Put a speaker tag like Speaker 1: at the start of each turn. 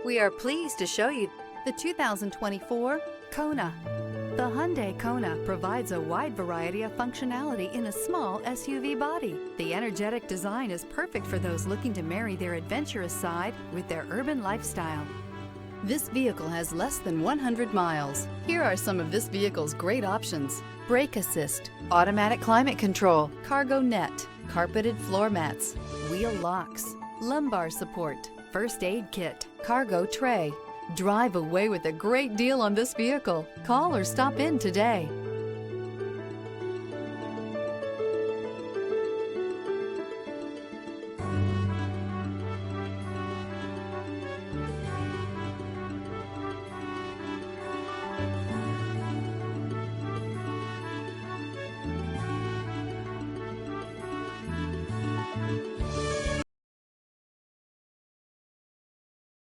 Speaker 1: We are pleased to show you the 2024 Kona. The Hyundai Kona provides a wide variety of functionality in a small SUV body. The energetic design is perfect for those looking to marry their adventurous side with their urban lifestyle. This vehicle has less than 100 miles. Here are some of this vehicle's great options: brake assist, automatic climate control, cargo net, carpeted floor mats, wheel locks, lumbar support, first aid kit, cargo tray. Drive away with a great deal on this vehicle. Call or stop in today.